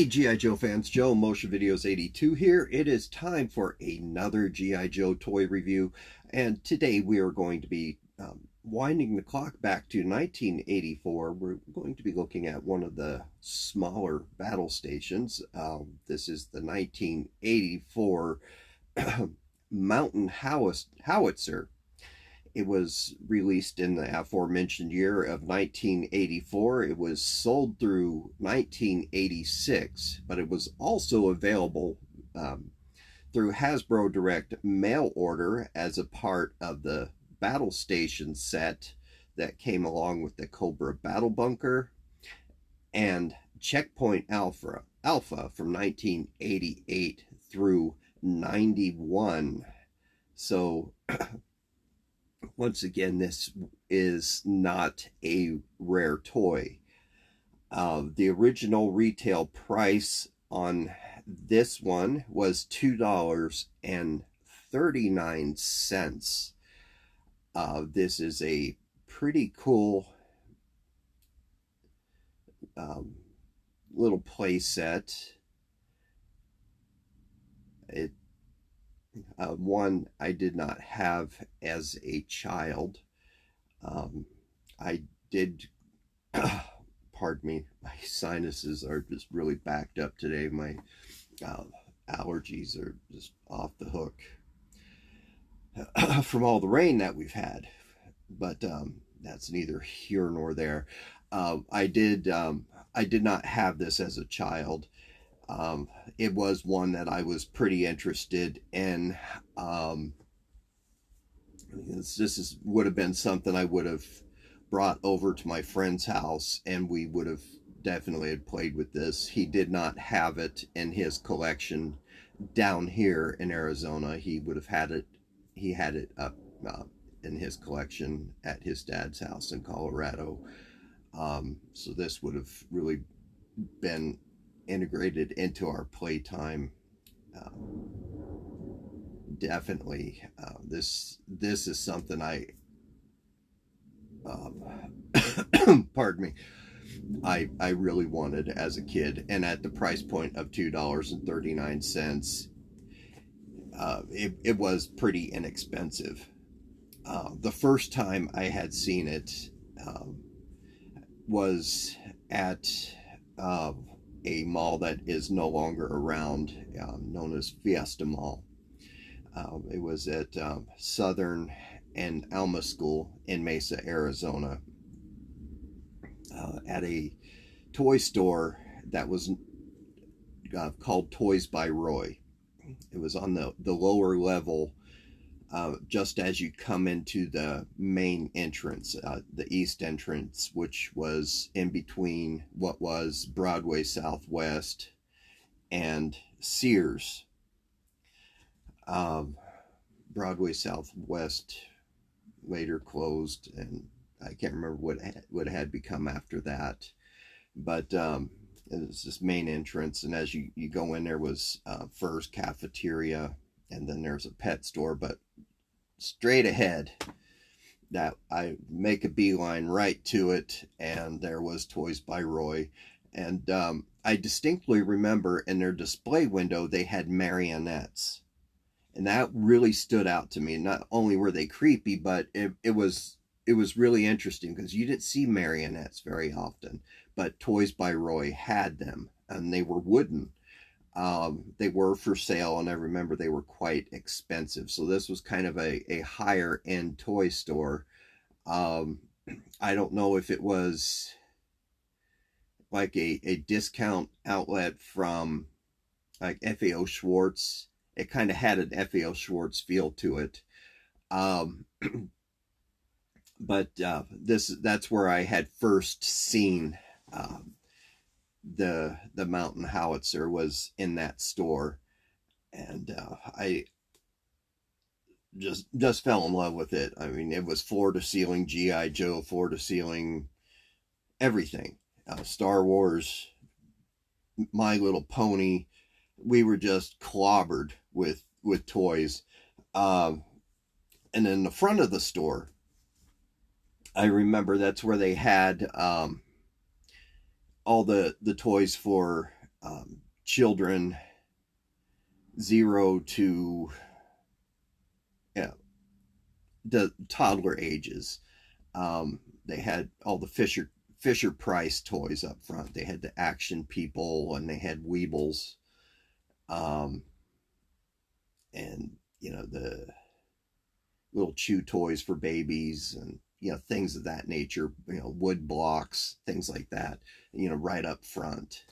Hey G.I. Joe fans, Joe, Motion Videos 82 here. It is time for another G.I. Joe toy review, and today we are going to be winding the clock back to 1984. We're going to be looking at one of the smaller battle stations. This is the 1984 Mountain Howitzer. It was released in the aforementioned year of 1984. It was sold through 1986, but it was also available through Hasbro Direct mail order as a part of the battle station set that came along with the Cobra battle bunker and Checkpoint Alpha from 1988 through 91. So once again, this is not a rare toy. The original retail price on this one was $2.39. This is a pretty cool little play set. One I did not have as a child. I did, pardon me, my sinuses are just really backed up today. My allergies are just off the hook from all the rain that we've had. But that's neither here nor there. I did not have this as a child. It was one that I was pretty interested in. This would have been something I would have brought over to my friend's house, and we would have definitely had played with this. He did not have it in his collection down here in Arizona. He would have had it. He had it up in his collection at his dad's house in Colorado. So this would have really been integrated into our playtime. Definitely, this is something I pardon me, I really wanted as a kid, and at the price point of $2.39, it was pretty inexpensive. The first time I had seen it was at a mall that is no longer around, known as Fiesta Mall. It was at Southern and Alma School in Mesa, Arizona, at a toy store that was called Toys by Roy. It was on the lower level, just as you come into the main entrance, the east entrance, which was in between what was Broadway Southwest and Sears. Broadway Southwest later closed, and I can't remember what had become after that. But it was this main entrance, and as you go in, there was first cafeteria, and then there's a pet store. But straight ahead, that I make a beeline right to it, and there was Toys by Roy. And I distinctly remember in their display window they had marionettes, and that really stood out to me. Not only were they creepy, but it was really interesting because you didn't see marionettes very often. But Toys by Roy had them, and they were wooden. They were for sale, and I remember they were quite expensive. So this was kind of a higher end toy store. I don't know if it was like a discount outlet from like FAO Schwartz. It kind of had an FAO Schwartz feel to it. But that's where I had first seen the Mountain Howitzer, was in that store, and I just fell in love with it. I mean, it was floor to ceiling G.I. Joe, floor to ceiling everything. Star Wars, My Little Pony. We were just clobbered with toys. And in the front of the store, I remember that's where they had all the toys for children 0 to the toddler ages. They had all the Fisher Price toys up front. They had the action people, and they had Weebles, and the little chew toys for babies, and things of that nature. Wood blocks, things like that. Right up front.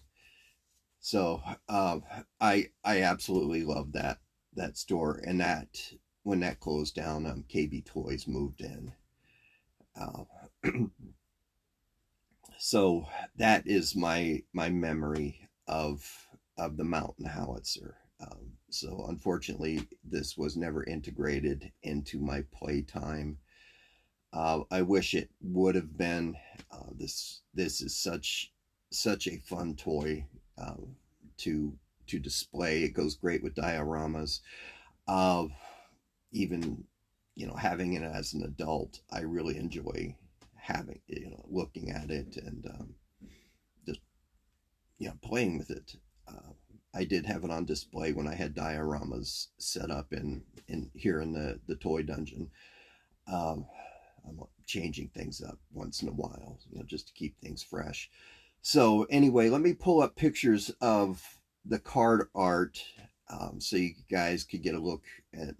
So I absolutely love that store, and that when that closed down, KB Toys moved in. So that is my memory of the Mountain Howitzer. So unfortunately, this was never integrated into my playtime. I wish it would have been. This is such a fun toy to display. It goes great with dioramas. Even having it as an adult, I really enjoy having looking at it and just playing with it. I did have it on display when I had dioramas set up in here in the toy dungeon. I'm changing things up once in a while, just to keep things fresh. So anyway, let me pull up pictures of the card art so you guys could get a look at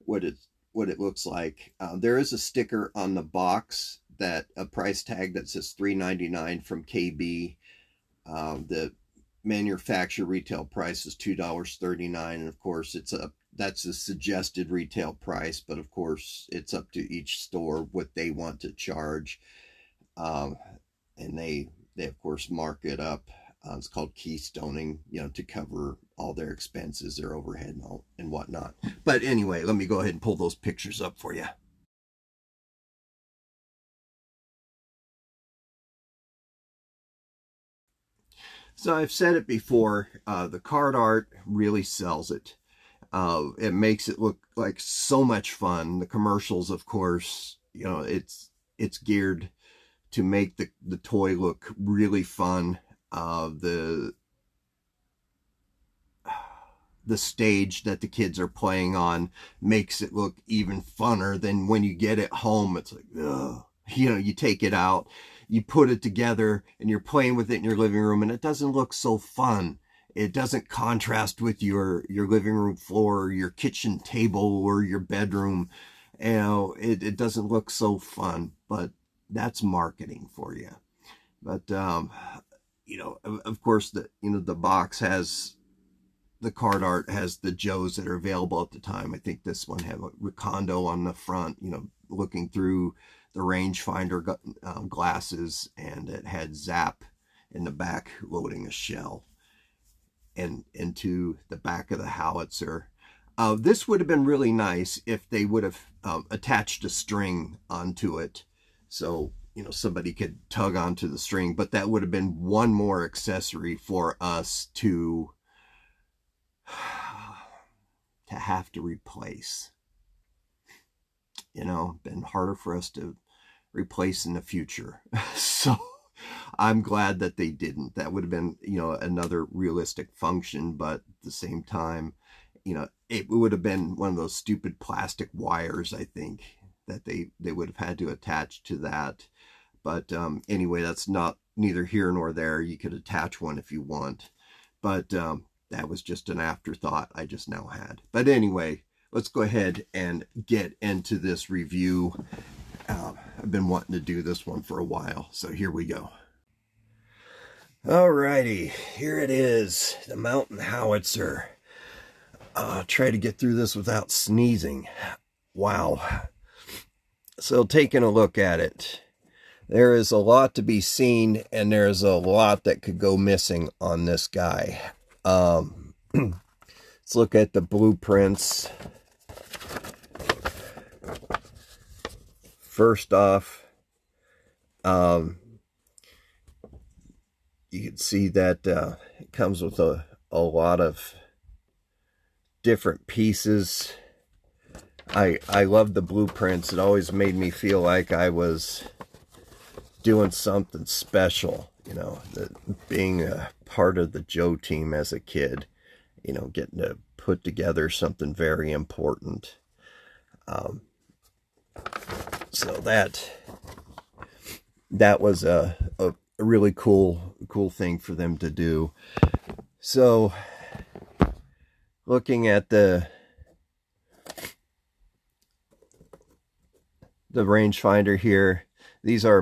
what it looks like. There is a sticker on the box, that a price tag that says $3.99 from KB. The manufacturer retail price is $2.39, and of course that's the suggested retail price, but of course it's up to each store what they want to charge. And they of course mark it up. It's called keystoning, to cover all their expenses, their overhead and whatnot. But anyway, let me go ahead and pull those pictures up for you. So I've said it before, the card art really sells it. It makes it look like so much fun. The commercials, of course, it's geared to make the toy look really fun. The stage that the kids are playing on makes it look even funner than when you get it home. It's like, ugh. You take it out, you put it together, and you're playing with it in your living room, and it doesn't look so fun. It doesn't contrast with your living room floor, or your kitchen table, or your bedroom. It doesn't look so fun, but that's marketing for you. But of course, the box has the card art, has the Joes that are available at the time. I think this one had a Recondo on the front, looking through the rangefinder glasses, and it had Zap in the back loading a shell and into the back of the howitzer. This would have been really nice if they would have attached a string onto it, so somebody could tug onto the string, but that would have been one more accessory for us to have to replace. Been harder for us to replace in the future. So I'm glad that they didn't. That would have been, another realistic function, but at the same time, it would have been one of those stupid plastic wires, I think, that they would have had to attach to that. But anyway, that's neither here nor there. You could attach one if you want, but that was just an afterthought I just now had. But anyway, let's go ahead and get into this review. I've been wanting to do this one for a while, so here we go. Alrighty, here it is, the Mountain Howitzer. Try to get through this without sneezing. Wow. So taking a look at it, there is a lot to be seen, and there's a lot that could go missing on this guy. Let's look at the blueprints. First off, you can see that it comes with a lot of different pieces. I love the blueprints. It always made me feel like I was doing something special, You know, being a part of the Joe team as a kid, you know, getting to put together something very important. So that was a really cool thing for them to do. So looking at the rangefinder here, these are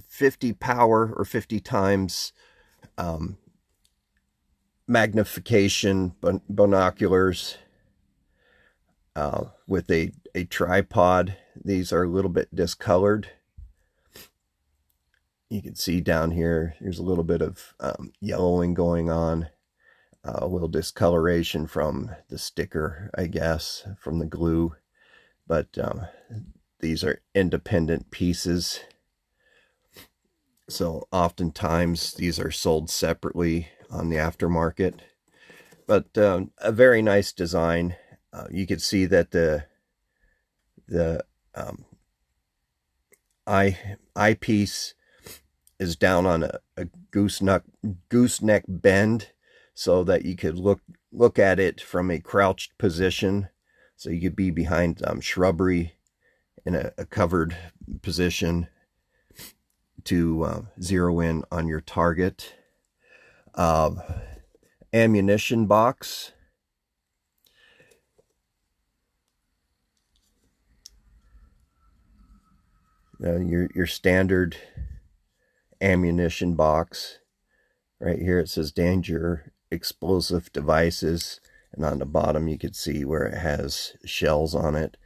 50 power or 50 times magnification binoculars with a tripod. These are a little bit discolored. You can see down here, there's a little bit of yellowing going on, a little discoloration from the sticker, I guess, from the glue. But these are independent pieces. So oftentimes these are sold separately on the aftermarket. But a very nice design. You can see that the eyepiece is down on a gooseneck bend, so that you could look at it from a crouched position. So you could be behind shrubbery in a covered position to zero in on your target. Ammunition box. Your standard ammunition box. Right here it says danger explosive devices, and on the bottom you can see where it has shells on it,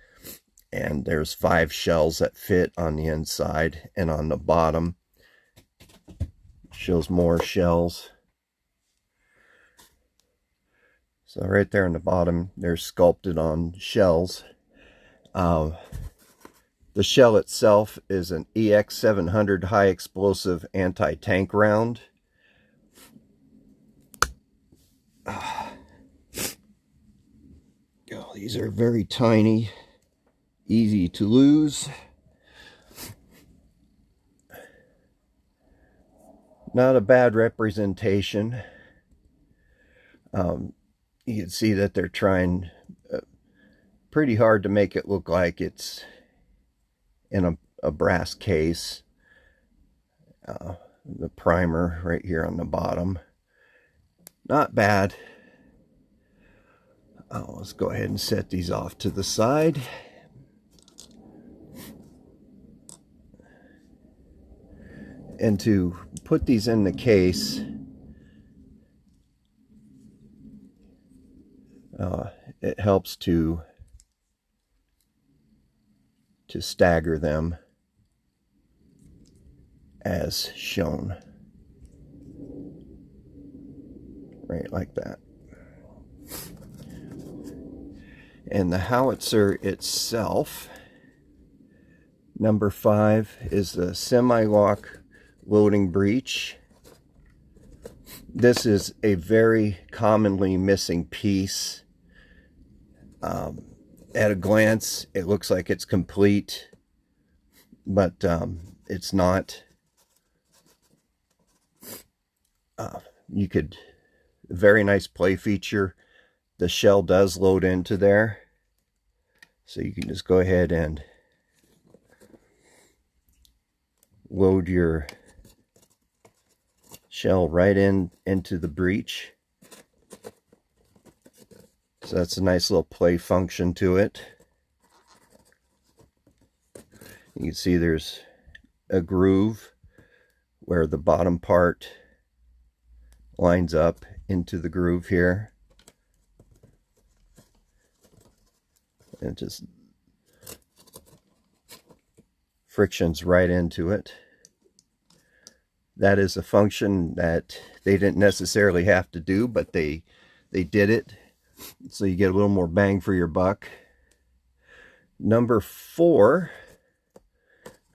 and there's 5 shells that fit on the inside, and on the bottom shows more shells. So right there on the bottom, they're sculpted on shells. The shell itself is an EX700 high explosive anti-tank round. These are very tiny, easy to lose. Not a bad representation. You can see that they're trying pretty hard to make it look like it's in a brass case. The primer right here on the bottom. Not bad. Let's go ahead and set these off to the side. And to put these in the case, it helps to stagger them as shown. Right like that. And the howitzer itself, number 5, is the semi-lock loading breech. This is a very commonly missing piece. At a glance, it looks like it's complete, but it's not. Very nice play feature. The shell does load into there, so you can just go ahead and load your shell right into the breech. So that's a nice little play function to it. You can see there's a groove where the bottom part lines up into the groove here. And just frictions right into it. That is a function that they didn't necessarily have to do, but they did it, so you get a little more bang for your buck. Number 4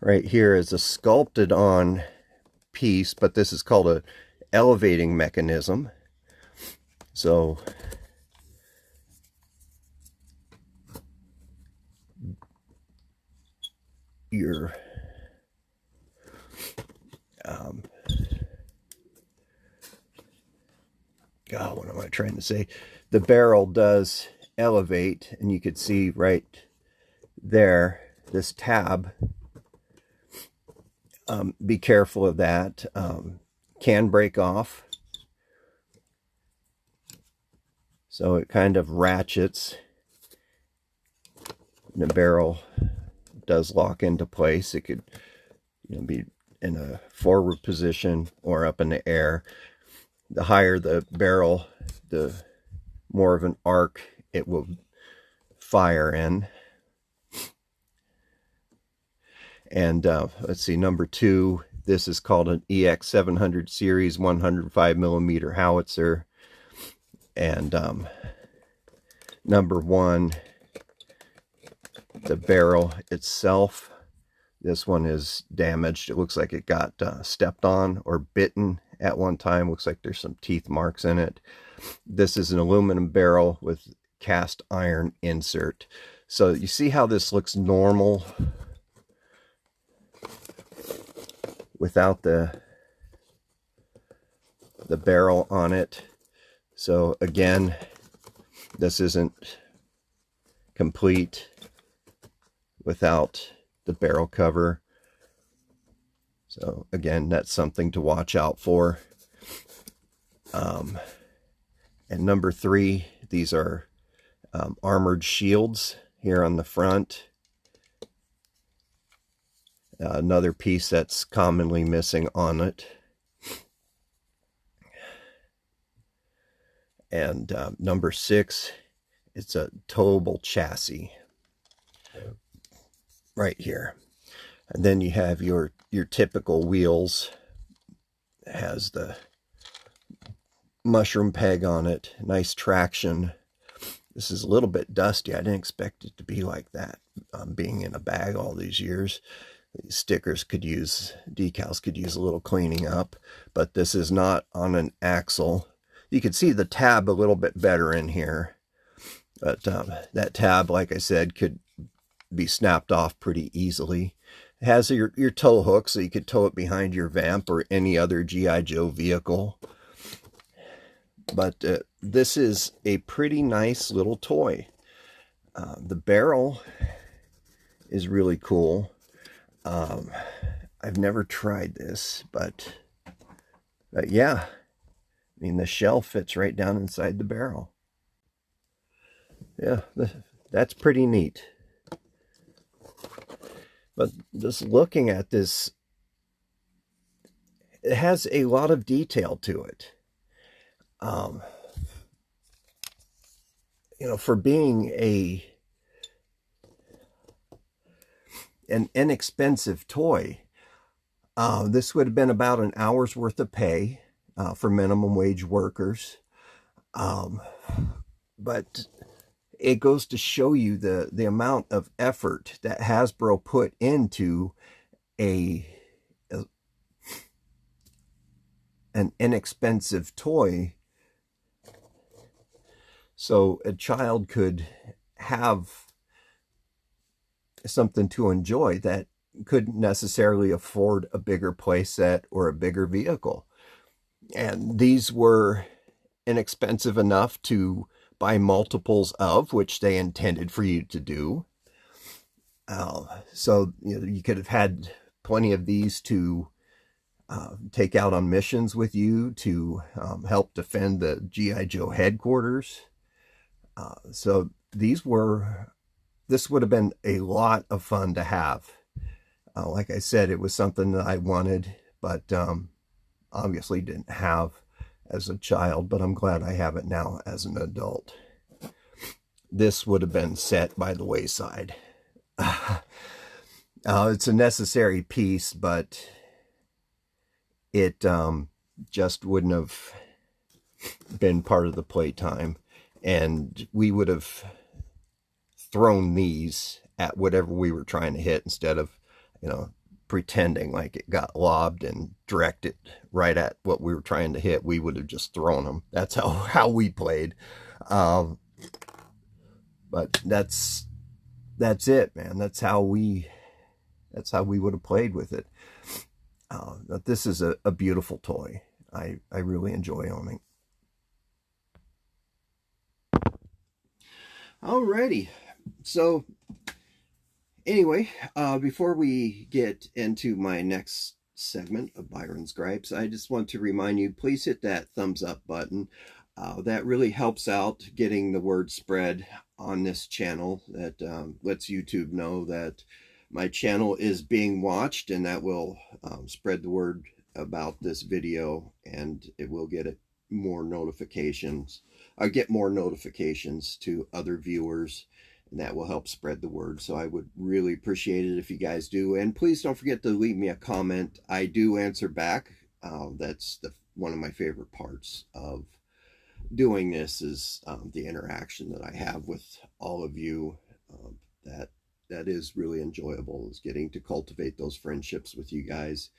right here is a sculpted on piece, but this is called a elevating mechanism. So your what am I trying to say? The barrel does elevate, and you could see right there, this tab. Be careful of that. Can break off. So it kind of ratchets. The barrel does lock into place. It could, be in a forward position or up in the air. The higher the barrel, the more of an arc it will fire in. And let's see, number 2, this is called an EX 700 series 105 millimeter howitzer. And number 1, the barrel itself, this one is damaged. It looks like it got stepped on or bitten at one time. Looks like there's some teeth marks in it. This is an aluminum barrel with cast iron insert. So you see how this looks normal without the barrel on it. So again, this isn't complete without the barrel cover. So again, that's something to watch out for. And number 3, these are armored shields here on the front. Another piece that's commonly missing on it. And number 6, it's a towable chassis right here. And then you have your typical wheels. It has the mushroom peg on it, nice traction. This is a little bit dusty. I didn't expect it to be like that, being in a bag all these years. These stickers could use, decals could use a little cleaning up, but this is not on an axle. You can see the tab a little bit better in here, but that tab, like I said, could be snapped off pretty easily. It has your tow hook, so you could tow it behind your Vamp or any other G.I. Joe vehicle. But this is a pretty nice little toy. The barrel is really cool. I've never tried this, but yeah, I mean, the shell fits right down inside the barrel. Yeah, that's pretty neat. But just looking at this, it has a lot of detail to it. For being an inexpensive toy, this would have been about an hour's worth of pay for minimum wage workers. But it goes to show you the amount of effort that Hasbro put into an inexpensive toy, so a child could have something to enjoy that couldn't necessarily afford a bigger playset or a bigger vehicle. And these were inexpensive enough to buy multiples of, which they intended for you to do. So you could have had plenty of these to take out on missions with you, to help defend the G.I. Joe headquarters. So this would have been a lot of fun to have. Like I said, it was something that I wanted, but obviously didn't have as a child, but I'm glad I have it now as an adult. This would have been set by the wayside. It's a necessary piece, but it just wouldn't have been part of the playtime. And we would have thrown these at whatever we were trying to hit instead of, pretending like it got lobbed and directed right at what we were trying to hit. We would have just thrown them. That's how we played. But that's it, man. That's how we would have played with it. But this is a beautiful toy. I really enjoy owning. Alrighty. So anyway, before we get into my next segment of Byron's Gripes, I just want to remind you, please hit that thumbs up button. That really helps out getting the word spread on this channel. That lets YouTube know that my channel is being watched, and that will spread the word about this video, and it will get more notifications. I get more notifications to other viewers, and that will help spread the word. So I would really appreciate it if you guys do. And please don't forget to leave me a comment. I do answer back. That's one of my favorite parts of doing this is the interaction that I have with all of you. That is really enjoyable, is getting to cultivate those friendships with you guys.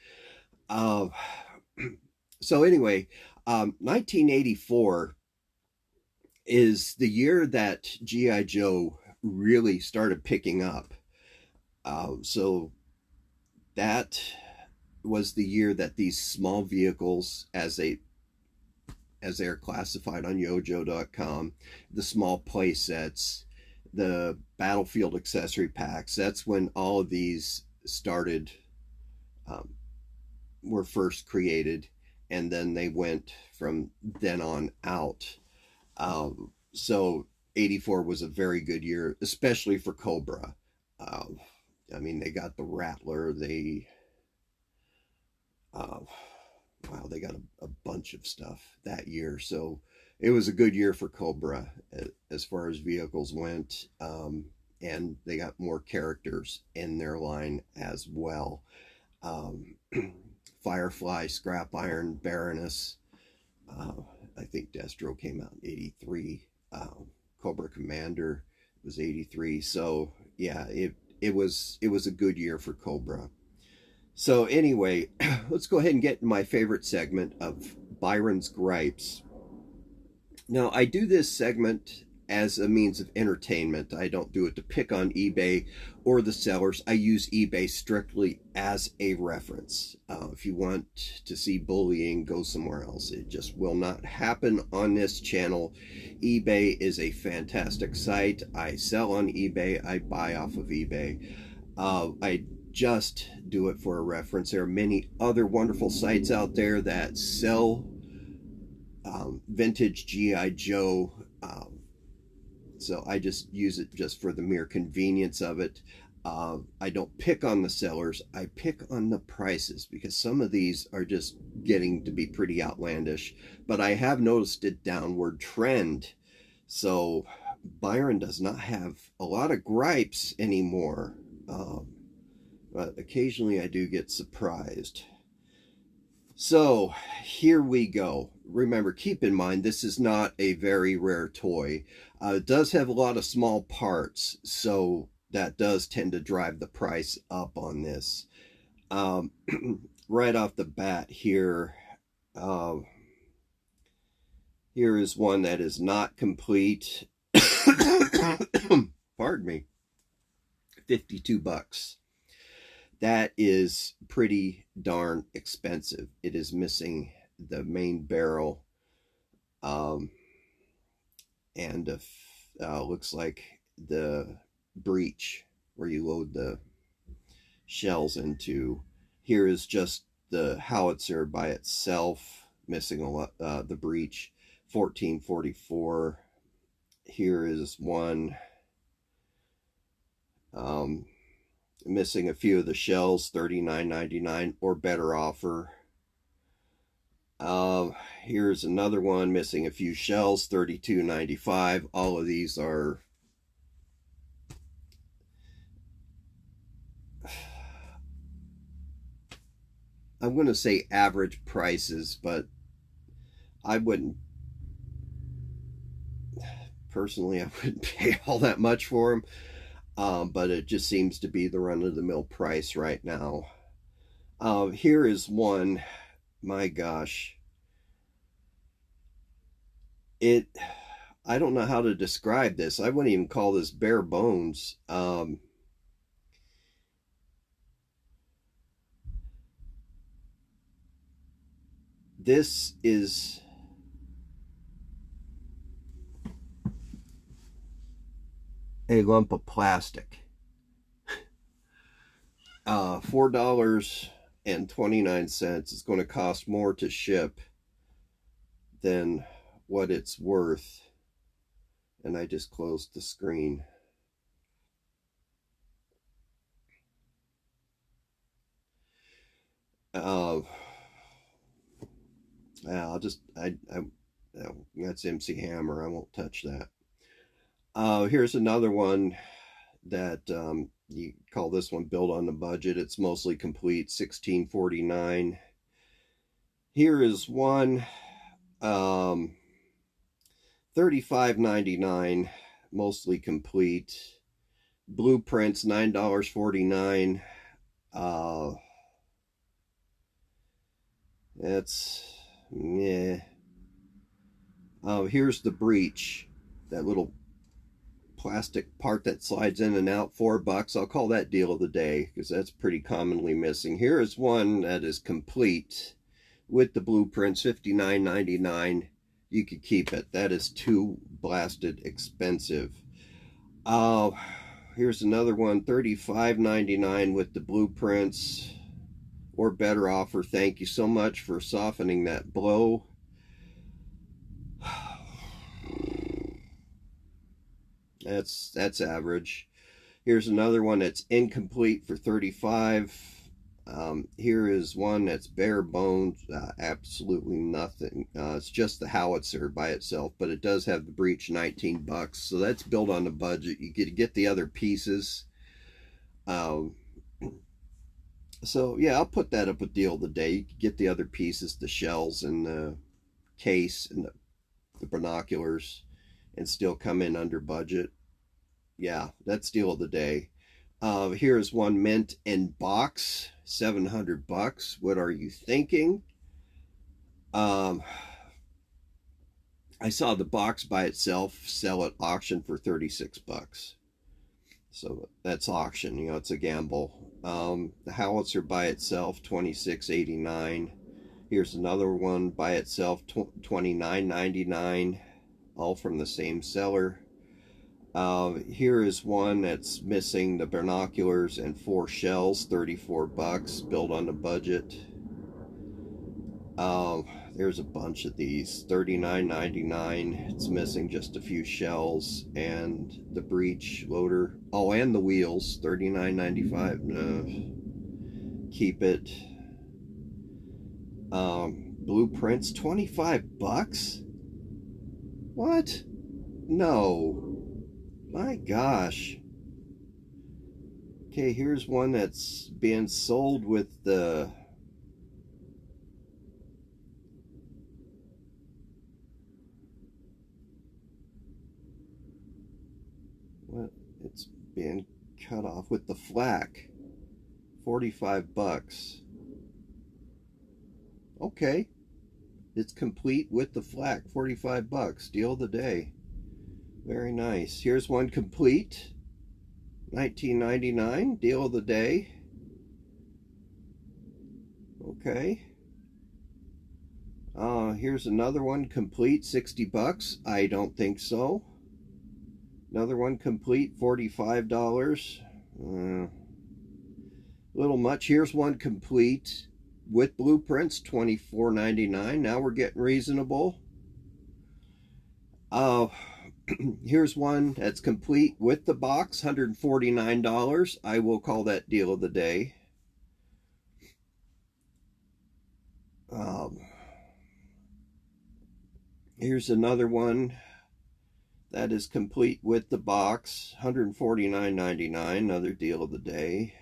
So anyway, 1984 is the year that G.I. Joe really started picking up. So that was the year that these small vehicles, as they are classified on yojo.com, the small play sets, the battlefield accessory packs, that's when all of these started, were first created, and then they went from then on out. So 84 was a very good year, especially for Cobra. I mean, they got the Rattler, wow, they got a bunch of stuff that year. So it was a good year for Cobra as far as vehicles went. And they got more characters in their line as well. Firefly, Scrap Iron, Baroness. I think Destro came out in 83. Cobra Commander was 83. So yeah, it was a good year for Cobra. So anyway, let's go ahead and get in my favorite segment of Byron's Gripes. Now, I do this segment as a means of entertainment. I don't do it to pick on eBay or the sellers. I use eBay strictly as a reference. If you want to see bullying, go somewhere else. It just will not happen on this channel. eBay is a fantastic site. I sell on eBay. I buy off of eBay. I just do it for a reference. There are many other wonderful sites out there that sell vintage G.I. Joe. So I just use it just for the mere convenience of it. I don't pick on the sellers. I pick on the prices, because some of these are just getting to be pretty outlandish. But I have noticed a downward trend. So Byron does not have a lot of gripes anymore. But occasionally I do get surprised. So here we go. Remember, keep in mind, this is not a very rare toy. It does have a lot of small parts, so that does tend to drive the price up on this. Right off the bat here, here is one that is not complete. Pardon me. $52. That is pretty darn expensive. It is missing the main barrel, and looks like the breech where you load the shells into. Here is just the howitzer by itself, missing a lot, the breech. $14.44. Here is one missing a few of the shells, $39.99 or better offer. Here's another one missing a few shells, $32.95. All of these are I'm going to say average prices, but I wouldn't, personally, I wouldn't pay all that much for them. But it just seems to be the run-of-the-mill price right now. Here is one, my gosh. I don't know how to describe this. I wouldn't even call this bare bones. This is... a lump of plastic. $4.29 is going to cost more to ship than what it's worth. And I just closed the screen. That's MC Hammer. I won't touch that. Here's another one that you call this one built on the budget. It's mostly complete, $16.49. Here is one, $35.99, mostly complete. Blueprints, $9.49. That's yeah. Here's the breach, that little plastic part that slides in and out, $4. I'll call that deal of the day because that's pretty commonly missing. Here is one that is complete with the blueprints, $59.99. You could keep it. That is too blasted expensive. Here's another one, $35.99 with the blueprints, or better offer. Thank you so much for softening that blow. That's average. Here's another one that's incomplete for $35. Here is one that's bare bones, absolutely nothing. It's just the howitzer by itself, but it does have the breech, $19. So that's built on the budget. You get the other pieces. So yeah, I'll put that up with deal of the day. You can get the other pieces, the shells and the case and the binoculars, and still come in under budget. Yeah, that's deal of the day. Here's one mint in box, $700. What are you thinking? I saw the box by itself sell at auction for $36. So that's auction, you know, it's a gamble. The howitzer by itself, $26.89. Here's another one by itself, $29.99, all from the same seller. Here is one that's missing the binoculars and 4 shells, $34, built on the budget. There's a bunch of these, $39.99. It's missing just a few shells and the breech loader. Oh, and the wheels, $39.95. No, keep it. Blueprints, $25. What? No. My gosh. Okay, here's one that's being sold with the it's being cut off with the flak, $45. Okay, it's complete with the flak, $45, deal of the day. Very nice. Here's one complete, $19.99, deal of the day. Okay. Here's another one complete, $60. I don't think so. Another one complete, $45. A little much. Here's one complete with blueprints, $24.99. Now we're getting reasonable. Here's one that's complete with the box, $149. I will call that deal of the day. Here's another one that is complete with the box, $149.99, another deal of the day.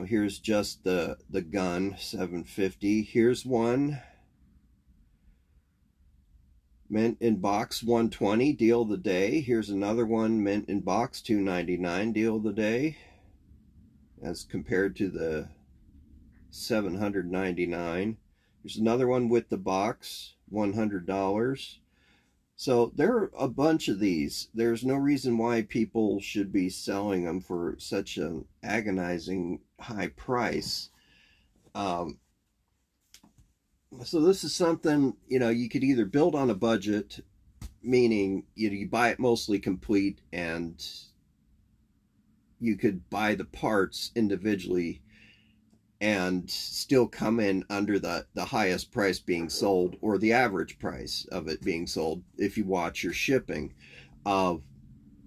Here's just the gun, $750. Here's one mint in box, $120, deal of the day. Here's another one mint in box, $299, deal of the day, as compared to the $799. There's another one with the box, $100. So there are a bunch of these. There's no reason why people should be selling them for such an agonizing high price. So this is something, you know, you could either build on a budget, meaning you buy it mostly complete, and you could buy the parts individually and still come in under the highest price being sold, or the average price of it being sold, if you watch your shipping. So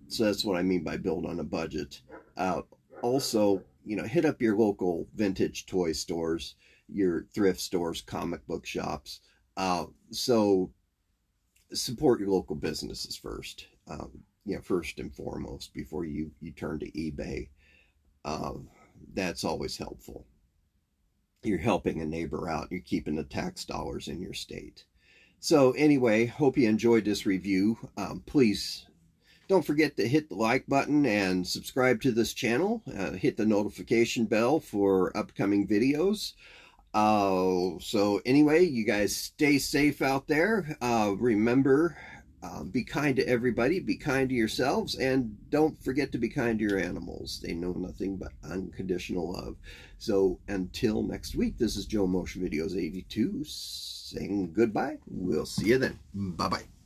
that's what I mean by build on a budget. Also, hit up your local vintage toy stores, your thrift stores, comic book shops. So support your local businesses first. First and foremost, before you turn to eBay. That's always helpful. You're helping a neighbor out. You're keeping the tax dollars in your state. So anyway, hope you enjoyed this review. Please don't forget to hit the like button and subscribe to this channel. Hit the notification bell for upcoming videos. So anyway, you guys stay safe out there. Remember, be kind to everybody, be kind to yourselves, and don't forget to be kind to your animals. They know nothing but unconditional love. So until next week, this is Joe Motion Videos 82 saying goodbye. We'll see you then. Bye-bye.